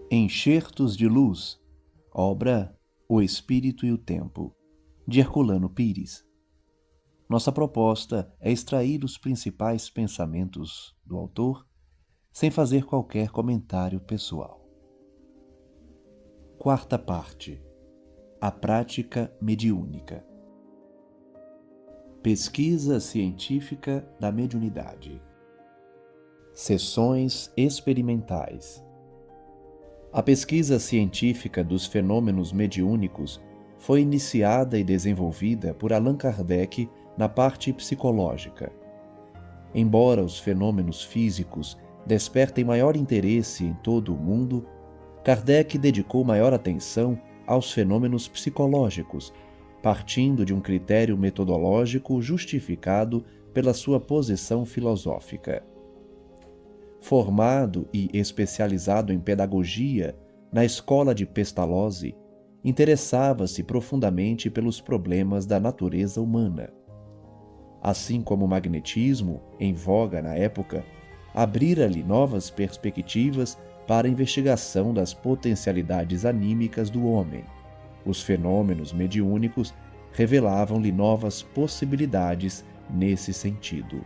Enxertos de Luz, obra O Espírito e o Tempo, de Herculano Pires. Nossa proposta é extrair os principais pensamentos do autor sem fazer qualquer comentário pessoal. Quarta parte. A prática mediúnica. Pesquisa científica da mediunidade. Sessões experimentais. A pesquisa científica dos fenômenos mediúnicos foi iniciada e desenvolvida por Allan Kardec na parte psicológica. Embora os fenômenos físicos despertem maior interesse em todo o mundo, Kardec dedicou maior atenção aos fenômenos psicológicos, partindo de um critério metodológico justificado pela sua posição filosófica. Formado e especializado em pedagogia na escola de Pestalozzi, interessava-se profundamente pelos problemas da natureza humana. Assim como o magnetismo, em voga na época, abrira-lhe novas perspectivas para a investigação das potencialidades anímicas do homem. Os fenômenos mediúnicos revelavam-lhe novas possibilidades nesse sentido.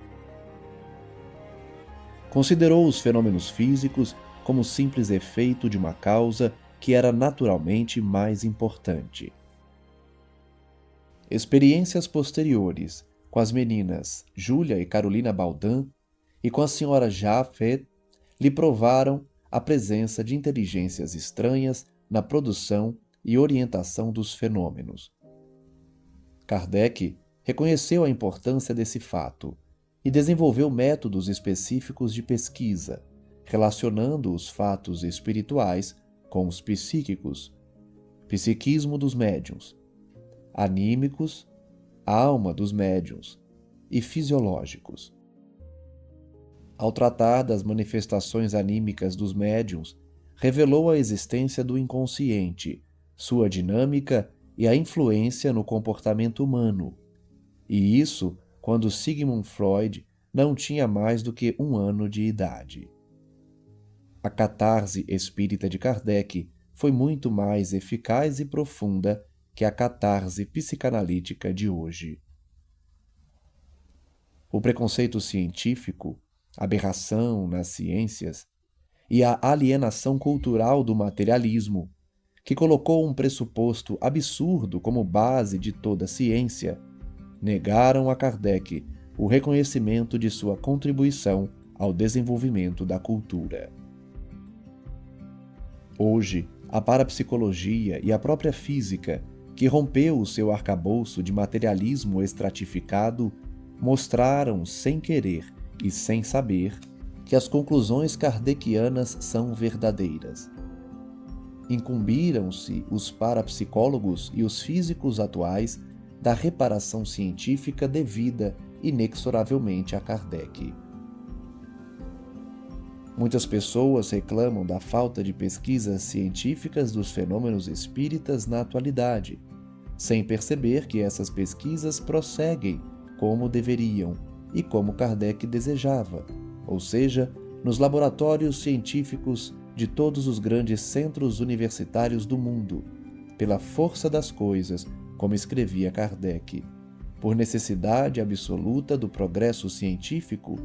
Considerou os fenômenos físicos como simples efeito de uma causa que era naturalmente mais importante. Experiências posteriores com as meninas Júlia e Carolina Baldan e com a senhora Jaffet lhe provaram a presença de inteligências estranhas na produção e orientação dos fenômenos. Kardec reconheceu a importância desse fato e desenvolveu métodos específicos de pesquisa, relacionando os fatos espirituais com os psíquicos, psiquismo dos médiuns, anímicos, alma dos médiuns e fisiológicos. Ao tratar das manifestações anímicas dos médiuns, revelou a existência do inconsciente, sua dinâmica e a influência no comportamento humano. E isso quando Sigmund Freud não tinha mais do que 1 ano de idade. A catarse espírita de Kardec foi muito mais eficaz e profunda que a catarse psicanalítica de hoje. O preconceito científico, aberração nas ciências e a alienação cultural do materialismo, que colocou um pressuposto absurdo como base de toda ciência, negaram a Kardec o reconhecimento de sua contribuição ao desenvolvimento da cultura. Hoje, a parapsicologia e a própria física, que rompeu o seu arcabouço de materialismo estratificado, mostraram sem querer e sem saber que as conclusões kardecianas são verdadeiras. Incumbiram-se os parapsicólogos e os físicos atuais da reparação científica devida inexoravelmente a Kardec. Muitas pessoas reclamam da falta de pesquisas científicas dos fenômenos espíritas na atualidade, sem perceber que essas pesquisas prosseguem como deveriam e como Kardec desejava, ou seja, nos laboratórios científicos de todos os grandes centros universitários do mundo, pela força das coisas, como escrevia Kardec, por necessidade absoluta do progresso científico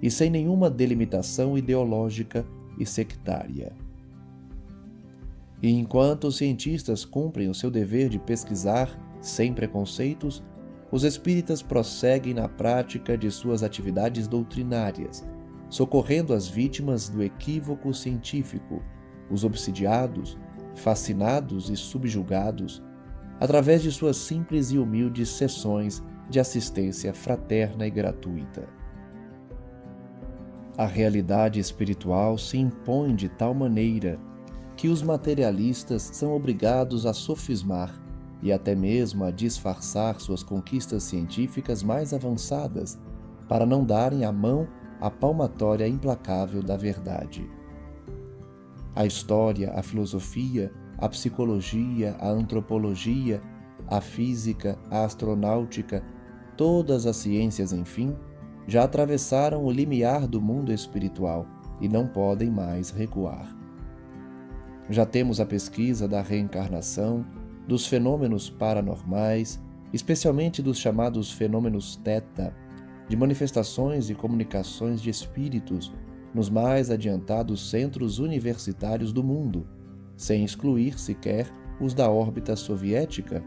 e sem nenhuma delimitação ideológica e sectária. E enquanto os cientistas cumprem o seu dever de pesquisar sem preconceitos, os espíritas prosseguem na prática de suas atividades doutrinárias, socorrendo as vítimas do equívoco científico, os obsidiados, fascinados e subjugados, através de suas simples e humildes sessões de assistência fraterna e gratuita. A realidade espiritual se impõe de tal maneira que os materialistas são obrigados a sofismar e até mesmo a disfarçar suas conquistas científicas mais avançadas para não darem a mão à palmatória implacável da verdade. A história, a filosofia, a psicologia, a antropologia, a física, a astronáutica, todas as ciências, enfim, já atravessaram o limiar do mundo espiritual e não podem mais recuar. Já temos a pesquisa da reencarnação, dos fenômenos paranormais, especialmente dos chamados fenômenos Theta, de manifestações e comunicações de espíritos nos mais adiantados centros universitários do mundo, sem excluir sequer os da órbita soviética,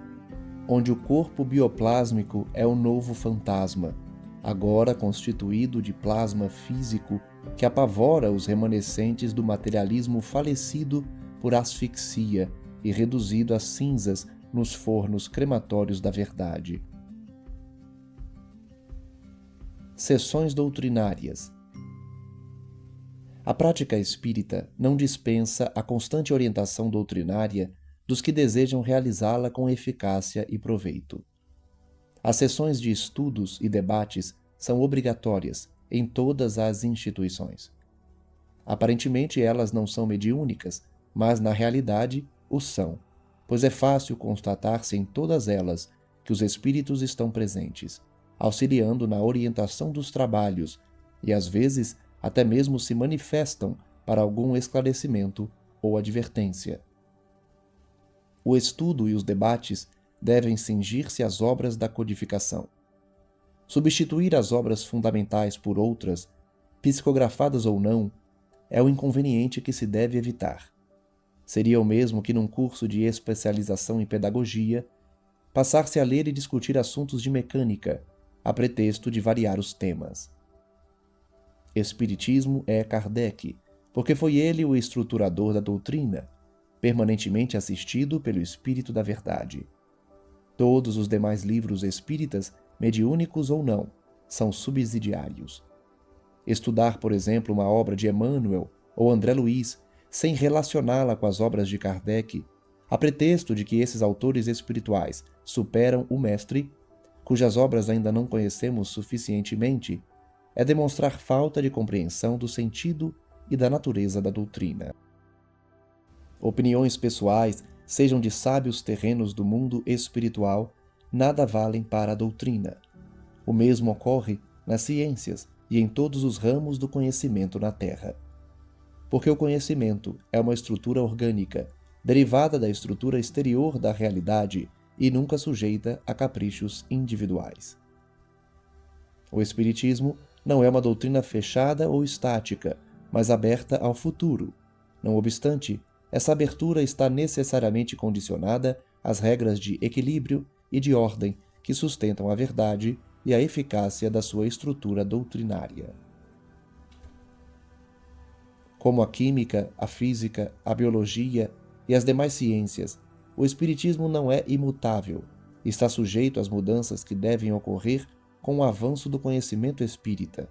onde o corpo bioplásmico é o novo fantasma, agora constituído de plasma físico que apavora os remanescentes do materialismo falecido por asfixia e reduzido a cinzas nos fornos crematórios da verdade. Sessões doutrinárias. A prática espírita não dispensa a constante orientação doutrinária dos que desejam realizá-la com eficácia e proveito. As sessões de estudos e debates são obrigatórias em todas as instituições. Aparentemente elas não são mediúnicas, mas na realidade o são, pois é fácil constatar-se em todas elas que os espíritos estão presentes, auxiliando na orientação dos trabalhos e às vezes até mesmo se manifestam para algum esclarecimento ou advertência. O estudo e os debates devem cingir-se às obras da codificação. Substituir as obras fundamentais por outras, psicografadas ou não, é o inconveniente que se deve evitar. Seria o mesmo que num curso de especialização em pedagogia, passar-se a ler e discutir assuntos de mecânica, a pretexto de variar os temas. Espiritismo é Kardec, porque foi ele o estruturador da doutrina, permanentemente assistido pelo Espírito da Verdade. Todos os demais livros espíritas, mediúnicos ou não, são subsidiários. Estudar, por exemplo, uma obra de Emmanuel ou André Luiz, sem relacioná-la com as obras de Kardec, a pretexto de que esses autores espirituais superam o mestre, cujas obras ainda não conhecemos suficientemente, é demonstrar falta de compreensão do sentido e da natureza da doutrina. Opiniões pessoais, sejam de sábios terrenos do mundo espiritual, nada valem para a doutrina. O mesmo ocorre nas ciências e em todos os ramos do conhecimento na Terra. Porque o conhecimento é uma estrutura orgânica, derivada da estrutura exterior da realidade e nunca sujeita a caprichos individuais. O Espiritismo não é uma doutrina fechada ou estática, mas aberta ao futuro. Não obstante, essa abertura está necessariamente condicionada às regras de equilíbrio e de ordem que sustentam a verdade e a eficácia da sua estrutura doutrinária. Como a química, a física, a biologia e as demais ciências, o Espiritismo não é imutável, está sujeito às mudanças que devem ocorrer com o avanço do conhecimento espírita.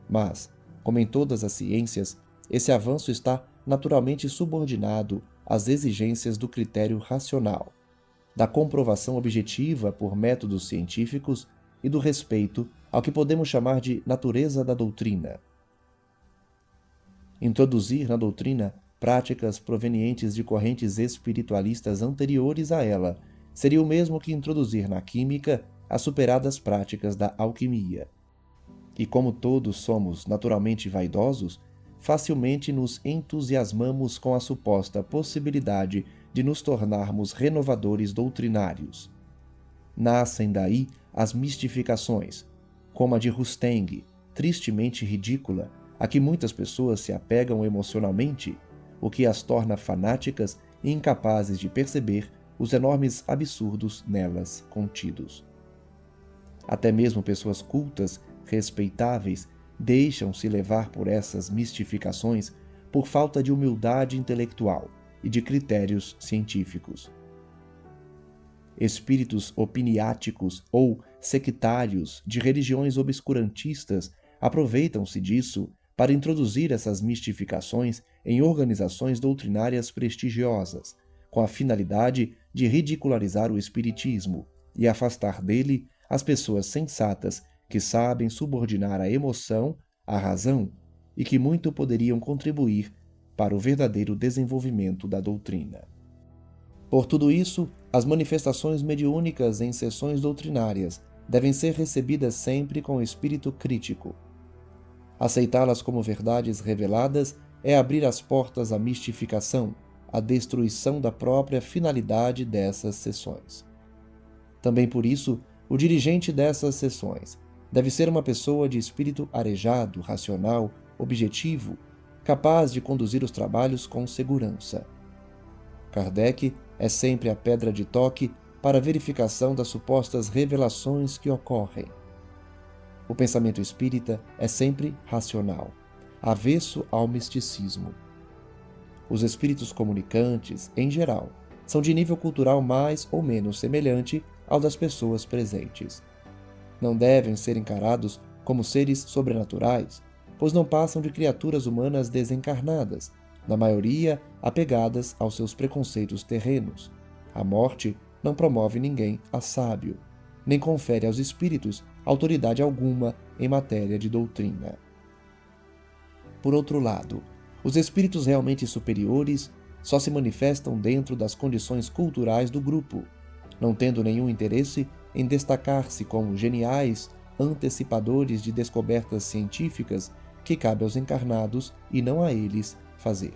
Mas, como em todas as ciências, esse avanço está naturalmente subordinado às exigências do critério racional, da comprovação objetiva por métodos científicos e do respeito ao que podemos chamar de natureza da doutrina. Introduzir na doutrina práticas provenientes de correntes espiritualistas anteriores a ela seria o mesmo que introduzir na química as superadas práticas da alquimia. E como todos somos naturalmente vaidosos, facilmente nos entusiasmamos com a suposta possibilidade de nos tornarmos renovadores doutrinários. Nascem daí as mistificações, como a de Rusteng, tristemente ridícula, a que muitas pessoas se apegam emocionalmente, o que as torna fanáticas e incapazes de perceber os enormes absurdos nelas contidos. Até mesmo pessoas cultas, respeitáveis, deixam-se levar por essas mistificações por falta de humildade intelectual e de critérios científicos. Espíritos opiniáticos ou sectários de religiões obscurantistas aproveitam-se disso para introduzir essas mistificações em organizações doutrinárias prestigiosas, com a finalidade de ridicularizar o espiritismo e afastar dele as pessoas sensatas que sabem subordinar a emoção à razão e que muito poderiam contribuir para o verdadeiro desenvolvimento da doutrina. Por tudo isso, as manifestações mediúnicas em sessões doutrinárias devem ser recebidas sempre com espírito crítico. Aceitá-las como verdades reveladas é abrir as portas à mistificação, à destruição da própria finalidade dessas sessões. Também por isso, o dirigente dessas sessões deve ser uma pessoa de espírito arejado, racional, objetivo, capaz de conduzir os trabalhos com segurança. Kardec é sempre a pedra de toque para a verificação das supostas revelações que ocorrem. O pensamento espírita é sempre racional, avesso ao misticismo. Os espíritos comunicantes, em geral, são de nível cultural mais ou menos semelhante ao das pessoas presentes. Não devem ser encarados como seres sobrenaturais, pois não passam de criaturas humanas desencarnadas, na maioria apegadas aos seus preconceitos terrenos. A morte não promove ninguém a sábio, nem confere aos espíritos autoridade alguma em matéria de doutrina. Por outro lado, os espíritos realmente superiores só se manifestam dentro das condições culturais do grupo, não tendo nenhum interesse em destacar-se como geniais antecipadores de descobertas científicas que cabe aos encarnados e não a eles fazer.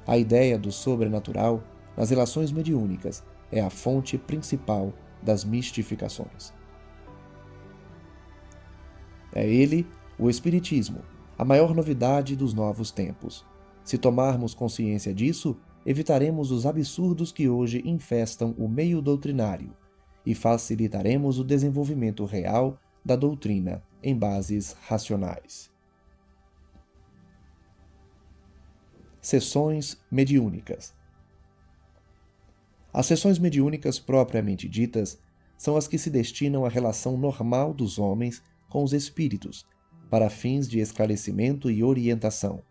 A ideia do sobrenatural nas relações mediúnicas é a fonte principal das mistificações. É ele, o Espiritismo, a maior novidade dos novos tempos. Se tomarmos consciência disso, evitaremos os absurdos que hoje infestam o meio doutrinário e facilitaremos o desenvolvimento real da doutrina em bases racionais. Sessões mediúnicas. As sessões mediúnicas propriamente ditas são as que se destinam à relação normal dos homens com os espíritos, para fins de esclarecimento e orientação.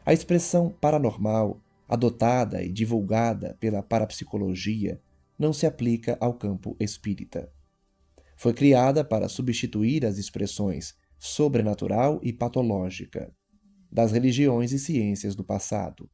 A expressão paranormal, adotada e divulgada pela parapsicologia, não se aplica ao campo espírita. Foi criada para substituir as expressões sobrenatural e patológica das religiões e ciências do passado.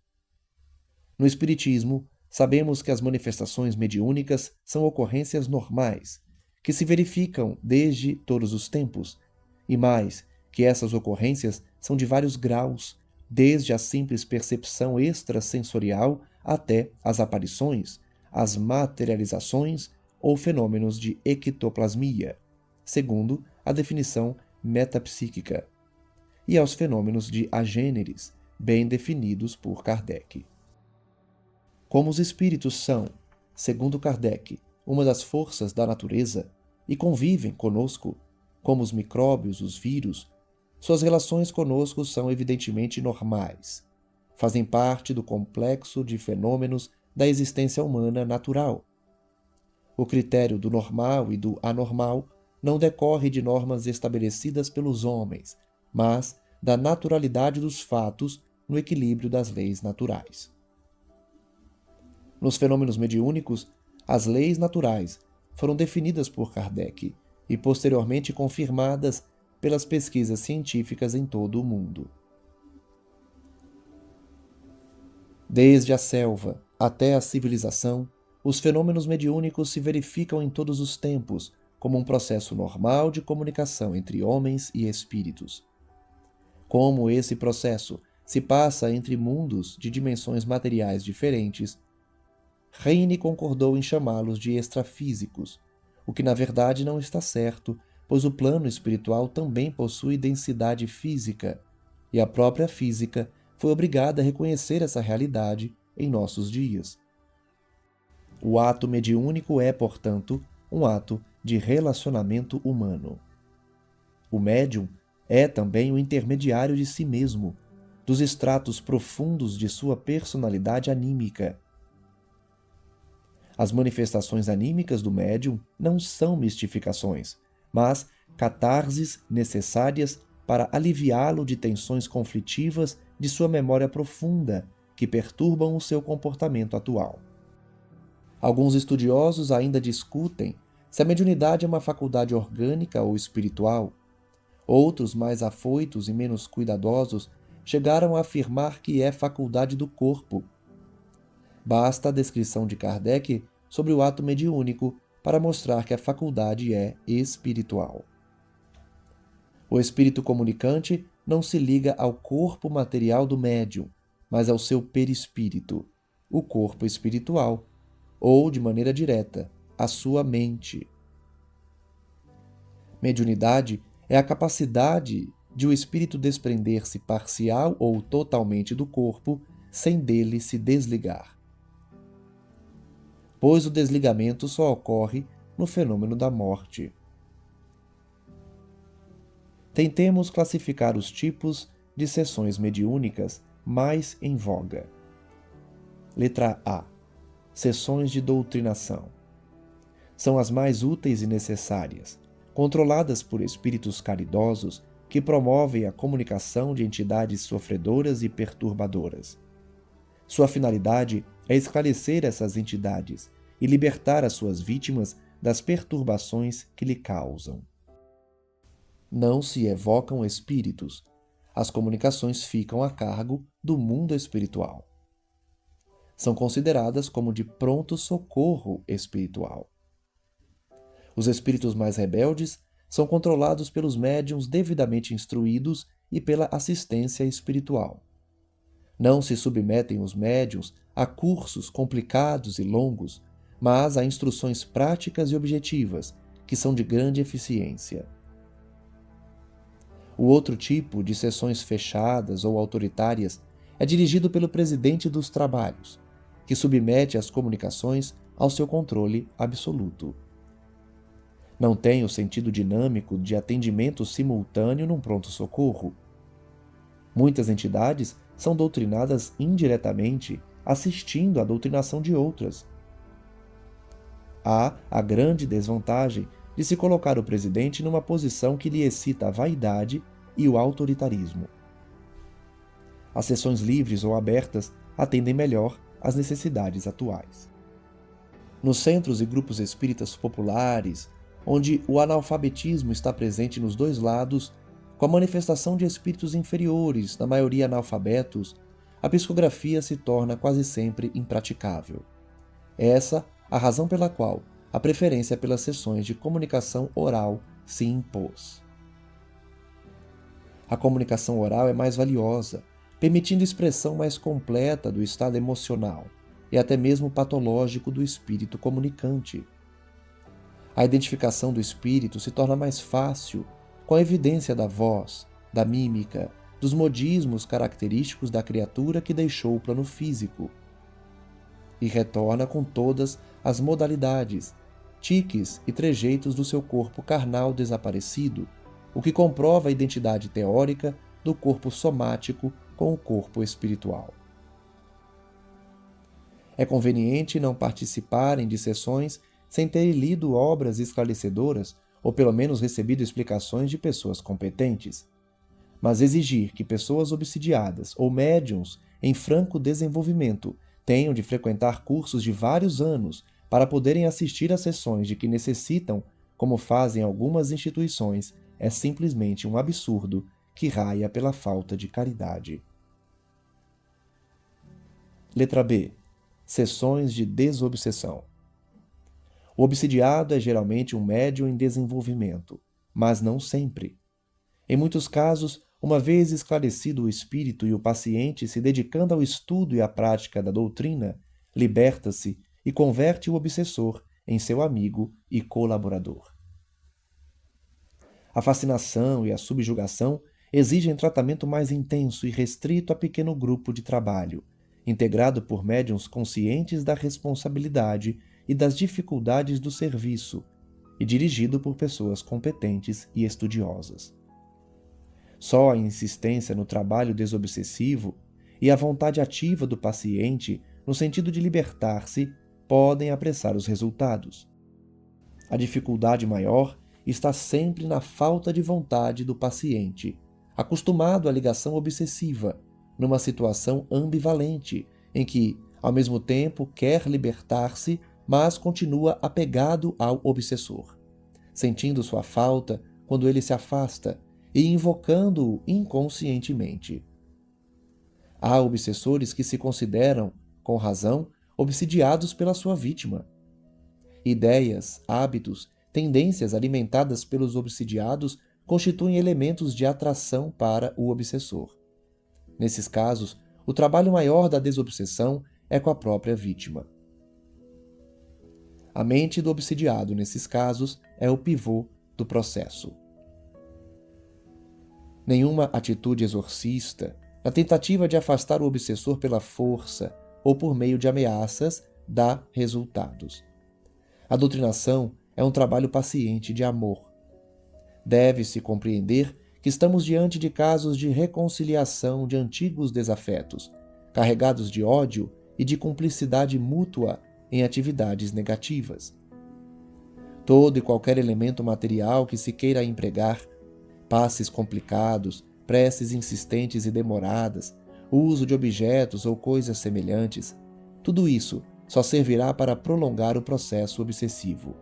No espiritismo, sabemos que as manifestações mediúnicas são ocorrências normais, que se verificam desde todos os tempos, e mais, que essas ocorrências são de vários graus, desde a simples percepção extrasensorial até as aparições, as materializações ou fenômenos de ectoplasmia, segundo a definição metapsíquica, e aos fenômenos de agêneres, bem definidos por Kardec. Como os espíritos são, segundo Kardec, uma das forças da natureza e convivem conosco, como os micróbios, os vírus, suas relações conosco são evidentemente normais. Fazem parte do complexo de fenômenos da existência humana natural. O critério do normal e do anormal não decorre de normas estabelecidas pelos homens, mas da naturalidade dos fatos no equilíbrio das leis naturais. Nos fenômenos mediúnicos, as leis naturais foram definidas por Kardec e posteriormente confirmadas pelas pesquisas científicas em todo o mundo. Desde a selva até a civilização, os fenômenos mediúnicos se verificam em todos os tempos como um processo normal de comunicação entre homens e espíritos. Como esse processo se passa entre mundos de dimensões materiais diferentes, Heine concordou em chamá-los de extrafísicos, o que na verdade não está certo, pois o plano espiritual também possui densidade física, e a própria física foi obrigada a reconhecer essa realidade em nossos dias. O ato mediúnico é, portanto, um ato de relacionamento humano. O médium é também o intermediário de si mesmo, dos estratos profundos de sua personalidade anímica. As manifestações anímicas do médium não são mistificações, mas catarses necessárias para aliviá-lo de tensões conflitivas de sua memória profunda que perturbam o seu comportamento atual. Alguns estudiosos ainda discutem se a mediunidade é uma faculdade orgânica ou espiritual. Outros, mais afoitos e menos cuidadosos, chegaram a afirmar que é faculdade do corpo. Basta a descrição de Kardec sobre o ato mediúnico para mostrar que a faculdade é espiritual. O espírito comunicante não se liga ao corpo material do médium, mas ao seu perispírito, o corpo espiritual, ou, de maneira direta, à sua mente. Mediunidade é a capacidade de o espírito desprender-se parcial ou totalmente do corpo, sem dele se desligar. Pois o desligamento só ocorre no fenômeno da morte. Tentemos classificar os tipos de sessões mediúnicas mais em voga. Letra A. Sessões de doutrinação. São as mais úteis e necessárias, controladas por espíritos caridosos que promovem a comunicação de entidades sofredoras e perturbadoras. Sua finalidade é esclarecer essas entidades e libertar as suas vítimas das perturbações que lhe causam. Não se evocam espíritos. As comunicações ficam a cargo do mundo espiritual. São consideradas como de pronto socorro espiritual. Os espíritos mais rebeldes são controlados pelos médiuns devidamente instruídos e pela assistência espiritual. Não se submetem os médiuns a cursos complicados e longos, mas a instruções práticas e objetivas, que são de grande eficiência. O outro tipo, de sessões fechadas ou autoritárias, é dirigido pelo presidente dos trabalhos, que submete as comunicações ao seu controle absoluto. Não tem o sentido dinâmico de atendimento simultâneo num pronto-socorro. Muitas entidades são doutrinadas indiretamente, assistindo à doutrinação de outras. Há a grande desvantagem de se colocar o presidente numa posição que lhe excita a vaidade e o autoritarismo. As sessões livres ou abertas atendem melhor às necessidades atuais. Nos centros e grupos espíritas populares, onde o analfabetismo está presente nos dois lados, com a manifestação de espíritos inferiores, na maioria analfabetos, a psicografia se torna quase sempre impraticável. Essa a razão pela qual a preferência pelas sessões de comunicação oral se impôs. A comunicação oral é mais valiosa, permitindo expressão mais completa do estado emocional e até mesmo patológico do espírito comunicante. A identificação do espírito se torna mais fácil com a evidência da voz, da mímica, dos modismos característicos da criatura que deixou o plano físico. E retorna com todas as modalidades, tiques e trejeitos do seu corpo carnal desaparecido, o que comprova a identidade teórica do corpo somático com o corpo espiritual. É conveniente não participarem de sessões sem terem lido obras esclarecedoras ou pelo menos recebido explicações de pessoas competentes. Mas exigir que pessoas obsidiadas ou médiuns em franco desenvolvimento tenham de frequentar cursos de vários anos para poderem assistir às sessões de que necessitam, como fazem algumas instituições, é simplesmente um absurdo que raia pela falta de caridade. Letra B. Sessões de desobsessão. O obsidiado é geralmente um médium em desenvolvimento, mas não sempre. Em muitos casos, uma vez esclarecido o espírito e o paciente se dedicando ao estudo e à prática da doutrina, liberta-se e converte o obsessor em seu amigo e colaborador. A fascinação e a subjugação exigem tratamento mais intenso e restrito a pequeno grupo de trabalho, integrado por médiuns conscientes da responsabilidade e das dificuldades do serviço, e dirigido por pessoas competentes e estudiosas. Só a insistência no trabalho desobsessivo e a vontade ativa do paciente no sentido de libertar-se podem apressar os resultados. A dificuldade maior está sempre na falta de vontade do paciente, acostumado à ligação obsessiva, numa situação ambivalente, em que, ao mesmo tempo, quer libertar-se, mas continua apegado ao obsessor, sentindo sua falta quando ele se afasta e invocando-o inconscientemente. Há obsessores que se consideram, com razão, obsidiados pela sua vítima. Ideias, hábitos, tendências alimentadas pelos obsidiados constituem elementos de atração para o obsessor. Nesses casos, o trabalho maior da desobsessão é com a própria vítima. A mente do obsidiado, nesses casos, é o pivô do processo. Nenhuma atitude exorcista, na tentativa de afastar o obsessor pela força ou por meio de ameaças, dá resultados. A doutrinação é um trabalho paciente de amor. Deve-se compreender que estamos diante de casos de reconciliação de antigos desafetos, carregados de ódio e de cumplicidade mútua em atividades negativas. Todo e qualquer elemento material que se queira empregar, passes complicados, preces insistentes e demoradas, uso de objetos ou coisas semelhantes, tudo isso só servirá para prolongar o processo obsessivo.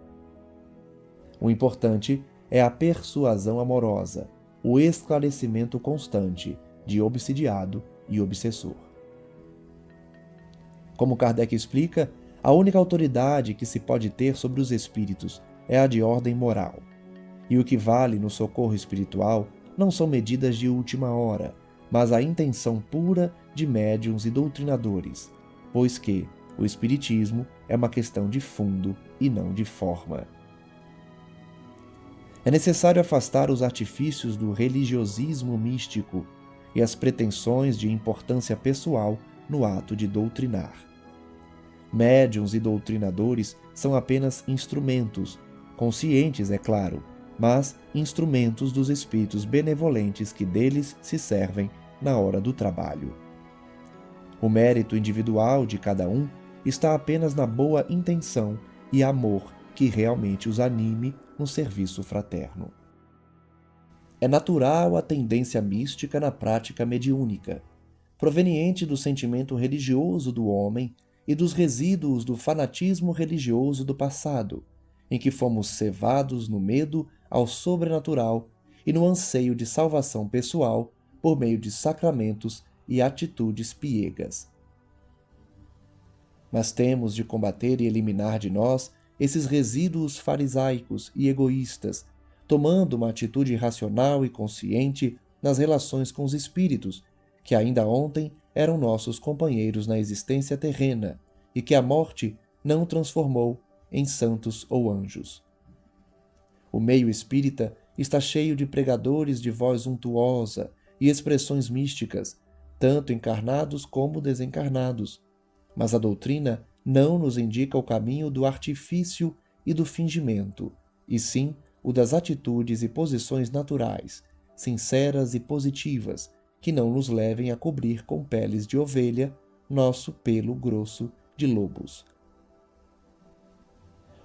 O importante é a persuasão amorosa, o esclarecimento constante de obsidiado e obsessor. Como Kardec explica, a única autoridade que se pode ter sobre os espíritos é a de ordem moral. E o que vale no socorro espiritual não são medidas de última hora, mas a intenção pura de médiuns e doutrinadores, pois que o espiritismo é uma questão de fundo e não de forma. É necessário afastar os artifícios do religiosismo místico e as pretensões de importância pessoal no ato de doutrinar. Médiuns e doutrinadores são apenas instrumentos, conscientes, é claro, mas instrumentos dos espíritos benevolentes que deles se servem na hora do trabalho. O mérito individual de cada um está apenas na boa intenção e amor que realmente os anime no serviço fraterno. É natural a tendência mística na prática mediúnica, proveniente do sentimento religioso do homem e dos resíduos do fanatismo religioso do passado, em que fomos cevados no medo ao sobrenatural e no anseio de salvação pessoal por meio de sacramentos e atitudes piegas. Mas temos de combater e eliminar de nós esses resíduos farisaicos e egoístas, tomando uma atitude racional e consciente nas relações com os espíritos, que ainda ontem eram nossos companheiros na existência terrena e que a morte não transformou em santos ou anjos. O meio espírita está cheio de pregadores de voz untuosa e expressões místicas, tanto encarnados como desencarnados, mas a doutrina não nos indica o caminho do artifício e do fingimento, e sim o das atitudes e posições naturais, sinceras e positivas, que não nos levem a cobrir com peles de ovelha nosso pelo grosso de lobos.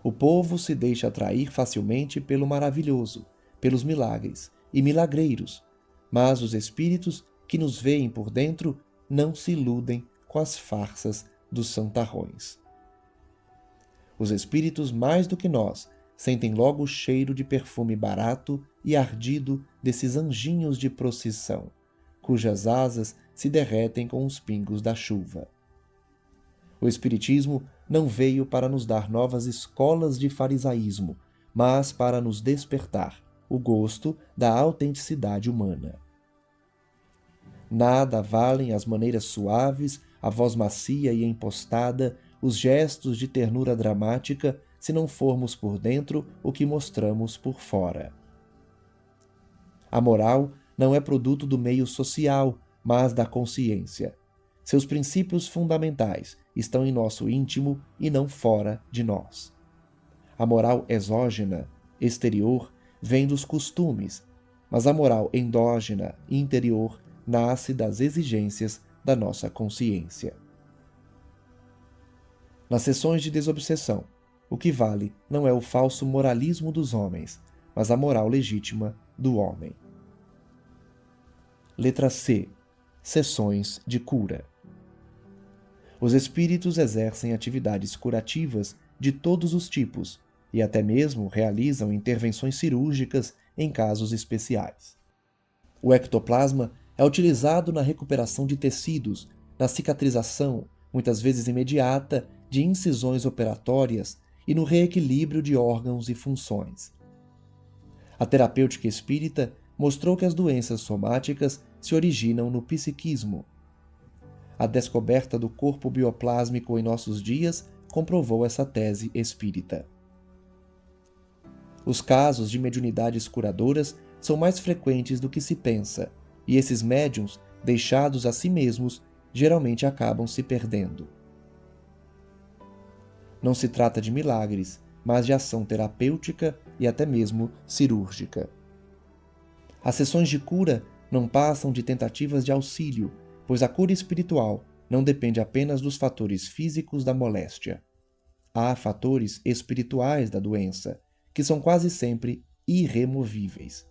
O povo se deixa atrair facilmente pelo maravilhoso, pelos milagres e milagreiros, mas os espíritos que nos veem por dentro não se iludem com as farsas dos santarrões. Os espíritos, mais do que nós, sentem logo o cheiro de perfume barato e ardido desses anjinhos de procissão, cujas asas se derretem com os pingos da chuva. O Espiritismo não veio para nos dar novas escolas de farisaísmo, mas para nos despertar o gosto da autenticidade humana. Nada valem as maneiras suaves, a voz macia e empostada, os gestos de ternura dramática, se não formos por dentro o que mostramos por fora. A moral não é produto do meio social, mas da consciência. Seus princípios fundamentais estão em nosso íntimo e não fora de nós. A moral exógena, exterior, vem dos costumes, mas a moral endógena, interior, nasce das exigências da nossa consciência. Nas sessões de desobsessão, o que vale não é o falso moralismo dos homens, mas a moral legítima do homem. Letra C. Sessões de cura. Os espíritos exercem atividades curativas de todos os tipos e até mesmo realizam intervenções cirúrgicas em casos especiais. O ectoplasma É utilizado na recuperação de tecidos, na cicatrização, muitas vezes imediata, de incisões operatórias e no reequilíbrio de órgãos e funções. A terapêutica espírita mostrou que as doenças somáticas se originam no psiquismo. A descoberta do corpo bioplásmico em nossos dias comprovou essa tese espírita. Os casos de mediunidades curadoras são mais frequentes do que se pensa, e esses médiuns, deixados a si mesmos, geralmente acabam se perdendo. Não se trata de milagres, mas de ação terapêutica e até mesmo cirúrgica. As sessões de cura não passam de tentativas de auxílio, pois a cura espiritual não depende apenas dos fatores físicos da moléstia. Há fatores espirituais da doença, que são quase sempre irremovíveis.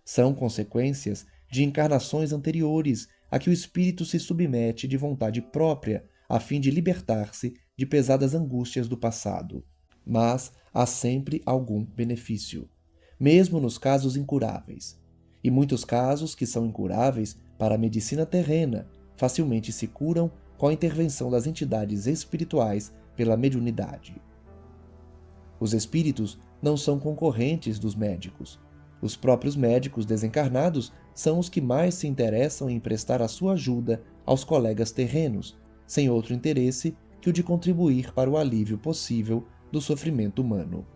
São consequências de encarnações anteriores a que o espírito se submete de vontade própria, a fim de libertar-se de pesadas angústias do passado. Mas há sempre algum benefício, mesmo nos casos incuráveis. E muitos casos que são incuráveis para a medicina terrena facilmente se curam com a intervenção das entidades espirituais pela mediunidade. Os espíritos não são concorrentes dos médicos. Os próprios médicos desencarnados são os que mais se interessam em prestar a sua ajuda aos colegas terrenos, sem outro interesse que o de contribuir para o alívio possível do sofrimento humano.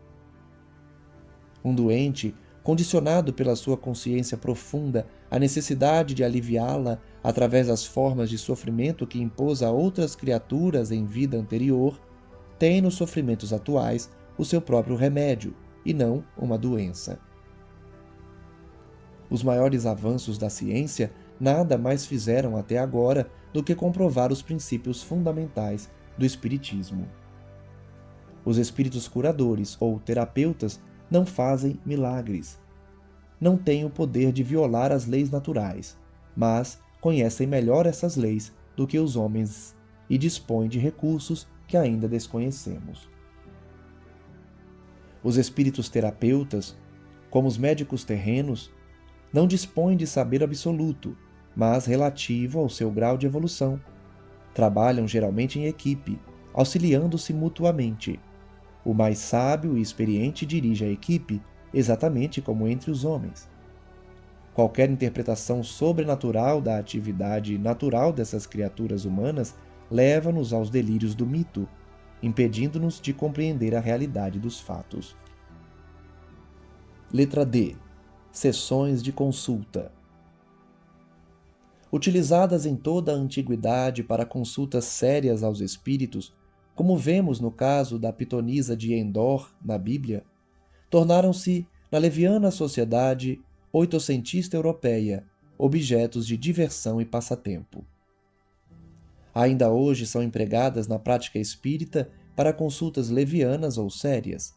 Um doente, condicionado pela sua consciência profunda à necessidade de aliviá-la através das formas de sofrimento que impôs a outras criaturas em vida anterior, tem nos sofrimentos atuais o seu próprio remédio, e não uma doença. Os maiores avanços da ciência nada mais fizeram até agora do que comprovar os princípios fundamentais do Espiritismo. Os espíritos curadores ou terapeutas não fazem milagres. Não têm o poder de violar as leis naturais, mas conhecem melhor essas leis do que os homens e dispõem de recursos que ainda desconhecemos. Os espíritos terapeutas, como os médicos terrenos, não dispõem de saber absoluto, mas relativo ao seu grau de evolução. Trabalham geralmente em equipe, auxiliando-se mutuamente. O mais sábio e experiente dirige a equipe, exatamente como entre os homens. Qualquer interpretação sobrenatural da atividade natural dessas criaturas humanas leva-nos aos delírios do mito, impedindo-nos de compreender a realidade dos fatos. Letra D. Sessões de consulta. Utilizadas em toda a antiguidade para consultas sérias aos espíritos, como vemos no caso da pitonisa de Endor na Bíblia, tornaram-se, na leviana sociedade oitocentista europeia, objetos de diversão e passatempo. Ainda hoje são empregadas na prática espírita para consultas levianas ou sérias.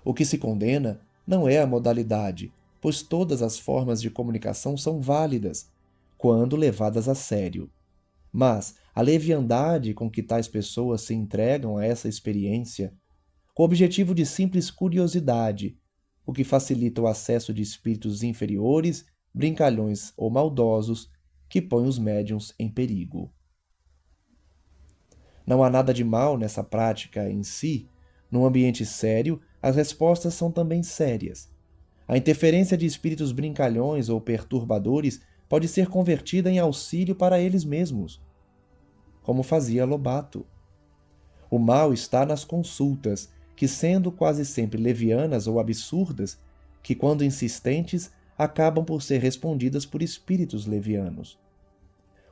O que se condena não é a modalidade, pois todas as formas de comunicação são válidas, quando levadas a sério. Mas a leviandade com que tais pessoas se entregam a essa experiência, com o objetivo de simples curiosidade, o que facilita o acesso de espíritos inferiores, brincalhões ou maldosos, que põe os médiuns em perigo. Não há nada de mal nessa prática em si. Num ambiente sério, as respostas são também sérias. A interferência de espíritos brincalhões ou perturbadores pode ser convertida em auxílio para eles mesmos, como fazia Lobato. O mal está nas consultas, que, sendo quase sempre levianas ou absurdas, que, quando insistentes, acabam por ser respondidas por espíritos levianos.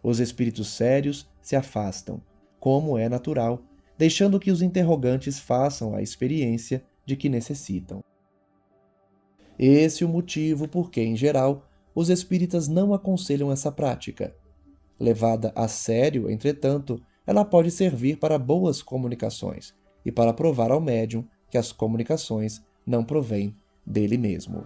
Os espíritos sérios se afastam, como é natural, deixando que os interrogantes façam a experiência de que necessitam. Esse é o motivo por que, em geral, os espíritas não aconselham essa prática. Levada a sério, entretanto, ela pode servir para boas comunicações e para provar ao médium que as comunicações não provêm dele mesmo.